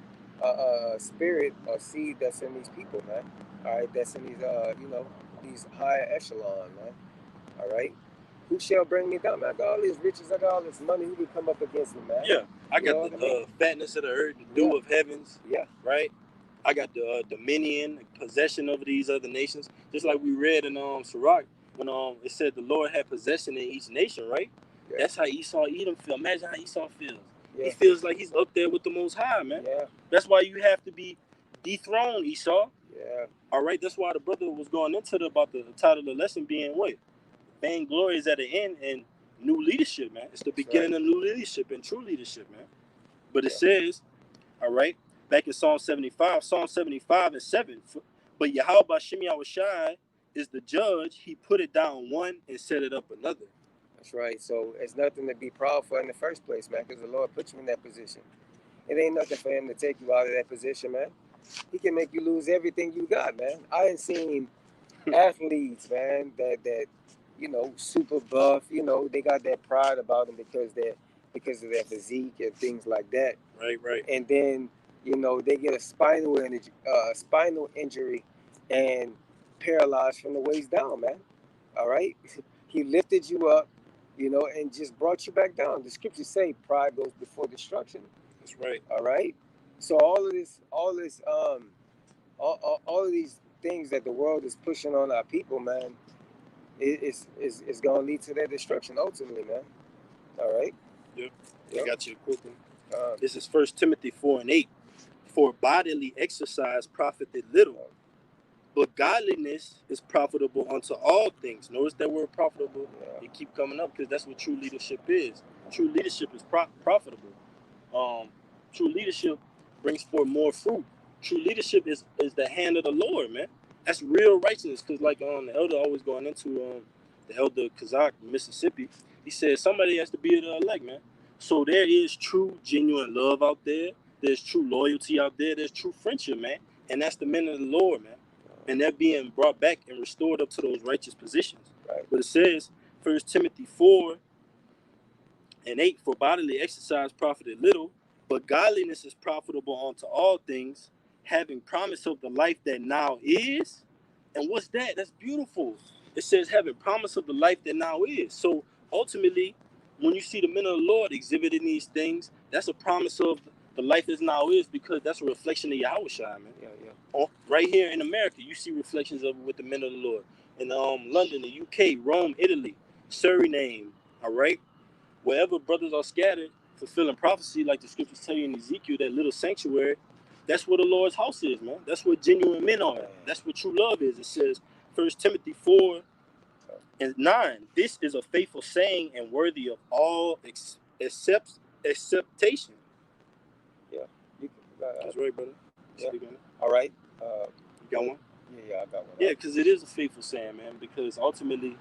spirit or seed that's in these people, man. All right. That's in these these higher echelon, man. All right. Who shall bring me down? Man, I got all these riches, I got all this money. Who can come up against me, man? Yeah, I You know got the what I mean? fatness of the earth, the dew of heavens, Yeah. right? I got the dominion, possession over these other nations. Just like we read in Sirach, when it said the Lord had possession in each nation, right? Yeah. That's how Esau Edom feel. Imagine how Esau feels. Yeah. He feels like he's up there with the Most High, man. Yeah. That's why you have to be dethroned, Esau. Yeah. All right, that's why the brother was going into about the title of the lesson being what? Vainglory is at the end, and new leadership, man. It's the beginning of new leadership and true leadership, man. But it says, all right, back in Psalm 75 and 7, but Yahweh Shem Yahushai is the judge. He put it down one and set it up another. That's right. So it's nothing to be proud for in the first place, man, because the Lord put you in that position. It ain't nothing for him to take you out of that position, man. He can make you lose everything you got, man. I ain't seen athletes, man, that super buff. They got that pride about them because of their physique and things like that. Right. And then they get a spinal injury and paralyzed from the waist down, man. All right, he lifted you up, and just brought you back down. The scriptures say pride goes before destruction. That's right. All right, so all of these things that the world is pushing on our people, man, is going to lead to their destruction ultimately, man. All right. Yep. Yep. I got you a quick one. This is 1 Timothy 4 and 8. For bodily exercise profited little, but godliness is profitable unto all things. Notice that word profitable. Yeah. It keep coming up because that's what true leadership is. True leadership is profitable. True leadership brings forth more fruit. True leadership is the hand of the Lord, man. That's real righteousness. Because like the elder always going into the elder Kazak, Mississippi, he said somebody has to be the elect, man. So there is true, genuine love out there. There's true loyalty out there. There's true friendship, man. And that's the men of the Lord, man. And they're being brought back and restored up to those righteous positions. Right. But it says, 1 Timothy 4 and 8, for bodily exercise profited little, but godliness is profitable unto all things, having promise of the life that now is. And what's that? That's beautiful. It says having promise of the life that now is. So ultimately, when you see the men of the Lord exhibiting these things, that's a promise of the life that now is, because that's a reflection of Yahushua, man. Yeah. Right here in America, you see reflections of it with the men of the Lord. In London, the UK, Rome, Italy, Suriname, all right? Wherever brothers are scattered, fulfilling prophecy, like the scriptures tell you in Ezekiel, that little sanctuary, that's where the Lord's house is, man. That's where genuine men are. That's what true love is. It says, 1 Timothy 4 and 9, this is a faithful saying and worthy of all acceptation. Yeah. That's right, brother. Yeah. All right. You got one? Yeah, I got one. Yeah, because it is a faithful saying, man, because ultimately,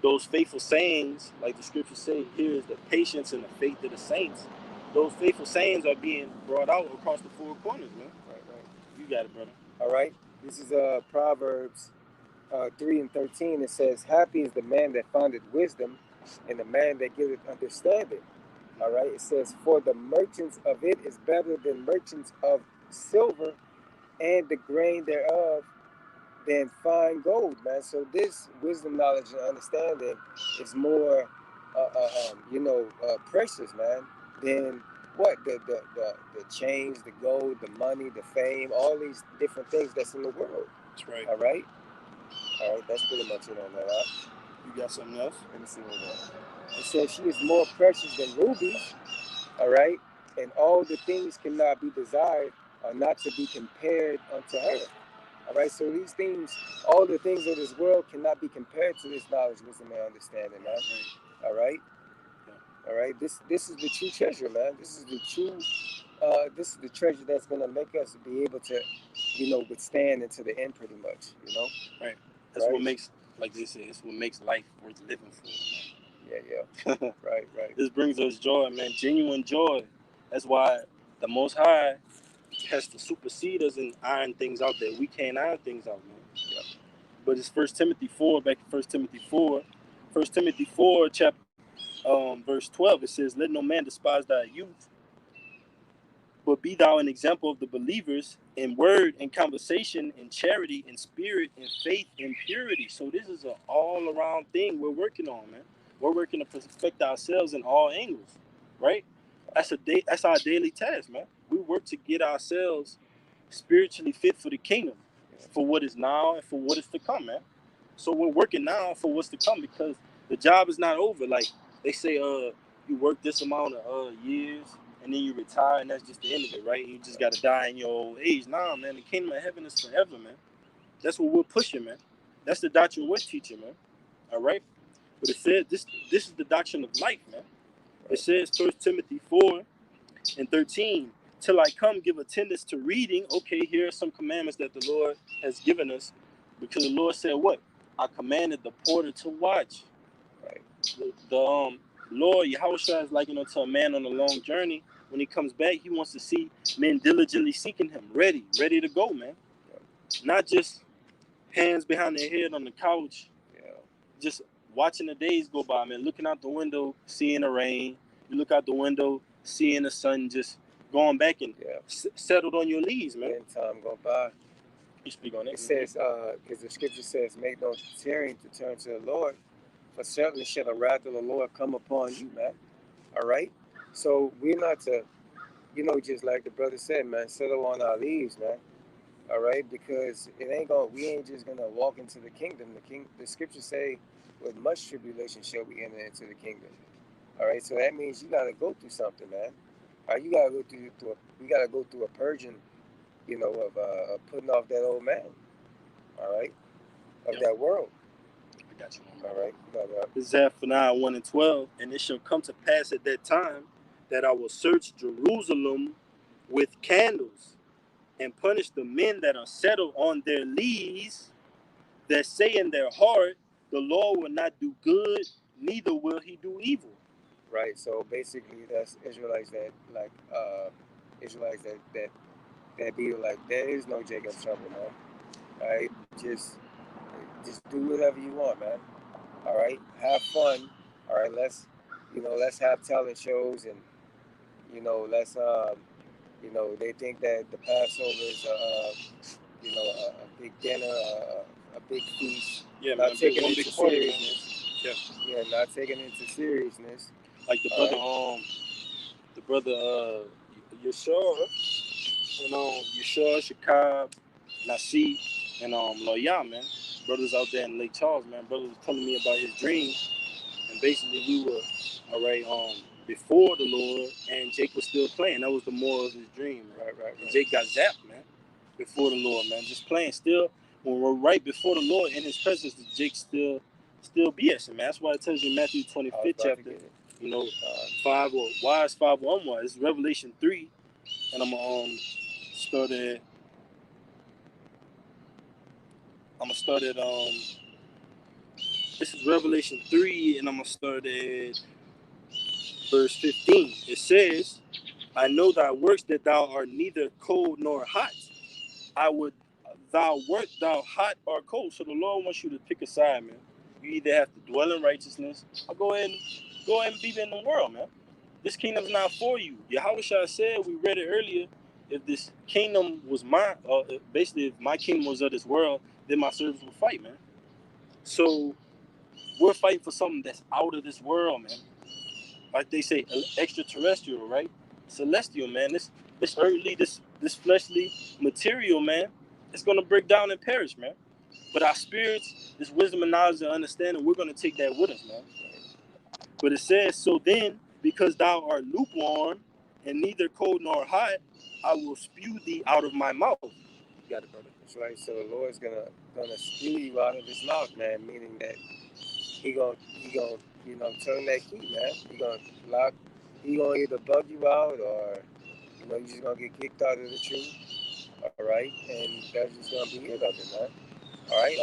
those faithful sayings, like the scriptures say, here is the patience and the faith of the saints. Those faithful sayings are being brought out across the four corners, man. Right. You got it, brother. All right. This is Proverbs 3 and 13. It says, happy is the man that findeth wisdom, and the man that giveth understanding. All right. It says, for the merchants of it is better than merchants of silver, and the grain thereof than fine gold, man. So this wisdom, knowledge, and understanding is more, precious, man, than what the chains, the gold, the money, the fame, all these different things that's in the world. That's right. All right. That's pretty much it on that. Right? You got something else? Let me see what that. It says she is more precious than rubies. All right, and all the things cannot be desired are not to be compared unto her. All right, so these things, all the things of this world cannot be compared to this knowledge, wisdom, and understanding, man. All right, This is the true treasure, man. This is the true. This is the treasure that's gonna make us be able to, withstand into the end, pretty much. Right. That's what makes, like they say, it's what makes life worth living for. Yeah. Right. This brings us joy, man. Genuine joy. That's why the Most High has to supersede us and iron things out there. We can't iron things out, man. Yeah. But it's 1 Timothy 4, back in 1 Timothy 4. 1 Timothy 4, chapter verse 12, it says, "Let no man despise thy youth, but be thou an example of the believers in word and conversation, in charity, in spirit, in faith, in purity." So this is an all-around thing we're working on, man. We're working to perfect ourselves in all angles, right? That's our daily task, man. We work to get ourselves spiritually fit for the kingdom, for what is now and for what is to come, man. So we're working now for what's to come, because the job is not over. Like they say, you work this amount of years and then you retire, and that's just the end of it, right? You just gotta die in your old age. Nah, man, the kingdom of heaven is forever, man. That's what we're pushing, man. That's the doctrine we're teaching, man. All right. But it says this is the doctrine of life, man. It says 1 Timothy 4:13, "Till I come, give attendance to reading." Okay, here are some commandments that the Lord has given us, because the Lord said, "What? I commanded the porter to watch." Right. The Lord Yahushua is likened unto a man on a long journey. When he comes back, he wants to see men diligently seeking him, ready to go, man. Yeah. Not just hands behind their head on the couch, just watching the days go by, man. Looking out the window, seeing the rain. You look out the window, seeing the sun just going back and settled on your leaves, man. And time go by. You speak on it. It says, because the scripture says, "Make no tarrying to turn to the Lord, for certainly shall the wrath of the Lord come upon you," man. All right? So we're not to, just like the brother said, man, settle on our leaves, man. All right? Because we ain't just gonna walk into the kingdom. The scriptures say, "With much tribulation shall we enter into the kingdom." All right? So that means you gotta go through something, man. All right, you gotta go through a purging, of putting off that old man. All right? Of that world. I got you. All right. This is Zephaniah 1:12, "And it shall come to pass at that time that I will search Jerusalem with candles, and punish the men that are settled on their lees, that say in their heart, the Lord will not do good, neither will he do evil." Right. So basically, that's Israelites that be like, there is no Jacob's trouble, man. All right. Just do whatever you want, man. All right. Have fun. All right. Let's have talent shows, and let's they think that the Passover is a big dinner, a big feast. Yeah, not man, taking one it big into party, seriousness. Yeah, not taking it into seriousness. Like the brother, Yeshua, Yeshua, Shakab, Nasi, and Loya, man. Brothers out there in Lake Charles, man. Brother was telling me about his dream, and basically we were before the Lord, and Jake was still playing. That was the moral of his dream. Right. And Jake got zapped, man, before the Lord, man. Just playing still. When we're right before the Lord in his presence, Jake still BSing, man. That's why it tells you in Matthew 25th chapter, 5 or why is 5 or unwise. It's Revelation 3, and I'm gonna start at this is Revelation 3, and I'm gonna start at verse 15. It says, "I know thy works, that thou art neither cold nor hot. I would thou wert thou hot or cold." So the Lord wants you to pick a side, man. You either have to dwell in righteousness or go ahead and be in the world, man. This kingdom's not for you. Yahushua said, we read it earlier, if this kingdom was mine, basically if my kingdom was of this world, then my servants would fight, man. So we're fighting for something that's out of this world, man. Like they say, extraterrestrial, right? Celestial, man. This earthly, this fleshly material, man, it's gonna break down and perish, man. But our spirits, this wisdom and knowledge and understanding, we're gonna take that with us, man. But it says, "So then, because thou art lukewarm and neither cold nor hot, I will spew thee out of my mouth." You got it, brother. That's right. So the Lord's gonna spew you out of his mouth, man. Meaning that he gonna turn that key, man. He gonna either bug you out, or you're just gonna get kicked out of the truth. All right, and that's just gonna be it of it, man. All right,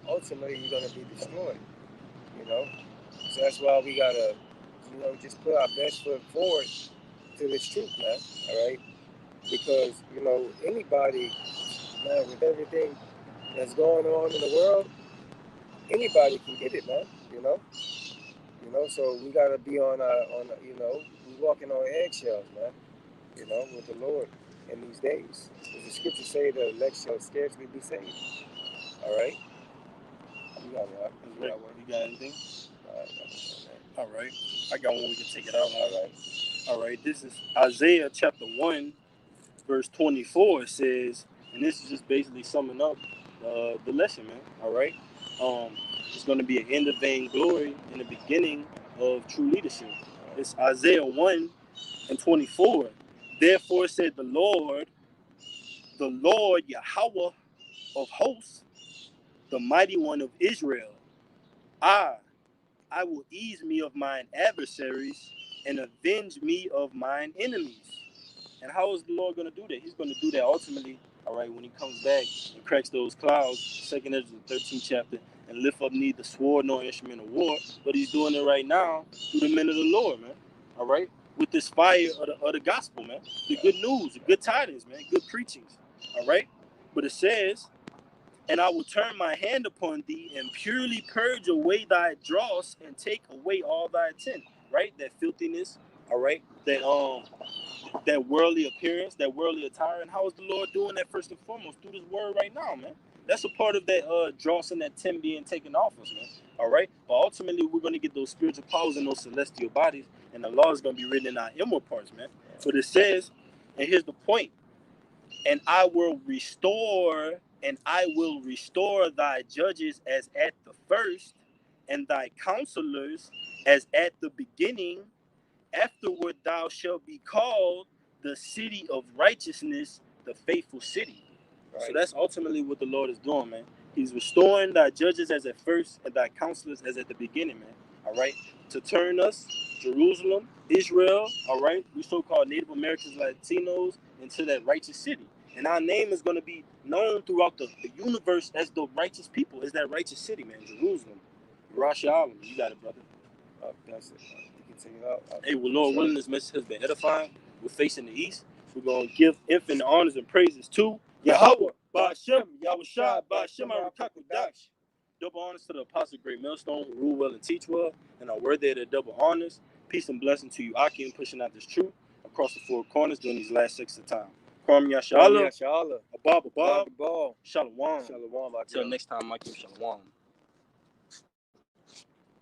ultimately you're gonna be destroyed. So that's why we gotta just put our best foot forward to this truth, man. All right, because anybody, man, with everything that's going on in the world, anybody can get it, man. You know, so we gotta be on you know, we walking on eggshells, man. You know, with the Lord in these days. As the scriptures say, the elect shall scarcely be saved. All right, you got one. You got one. You got anything? All right, All right. I got one. We can take it out. all right. All right. This is Isaiah chapter 1, verse 24. It says, and this is just basically summing up the lesson, man. All right. It's going to be an end of vain glory and the beginning of true leadership. It's Isaiah 1 and 24. Therefore said the Lord Yahweh of hosts, the mighty one of Israel, I will ease me of mine adversaries and avenge me of mine enemies. And how is the Lord going to do that? He's going to do that ultimately, all right, when he comes back and cracks those clouds, 2nd Ezra 13th chapter, and lift up neither sword nor instrument of war. But he's doing it right now through the men of the Lord, man. All right? With this fire of the gospel, man. The good news, the good tidings, man. Good preachings. All right? But it says, and I will turn my hand upon thee and purely purge away thy dross and take away all thy sin. Right? That filthiness. All right? That worldly appearance, that worldly attire. And how is the Lord doing that first and foremost? Through this word right now, man. That's a part of that dross and that tin being taken off us, man. All right? But ultimately, we're going to get those spiritual powers in those celestial bodies, and the law is going to be written in our inward parts, man. But it says, and here's the point, and I will restore thy judges as at the first, and thy counselors as at the beginning. Afterward thou shalt be called the city of righteousness, the faithful city. Right. So that's ultimately what the Lord is doing, man. He's restoring thy judges as at first and thy counselors as at the beginning, man. All right? To turn us, Jerusalem, Israel, all right, we so-called Native Americans, Latinos, into that righteous city. And our name is going to be known throughout the universe as the righteous people, as that righteous city, man, Jerusalem. Rashi Alam, you got it, brother. That's it. Hey, well, Lord willing, this message has been edifying. We're facing the east. We're going to give infinite honors and praises to Yahweh, Ba'ashem, Yahushua, Ba'ashem, Arakakudash. Double honors to the Apostle Great Millstone, rule well and teach well, and are worthy of the double honors. Peace and blessing to you, Akim, pushing out this truth across the four corners during these last 6 of time. Kwam Yashala, Abab, Shalom. Shalom. Until next time, Akim, Shalom.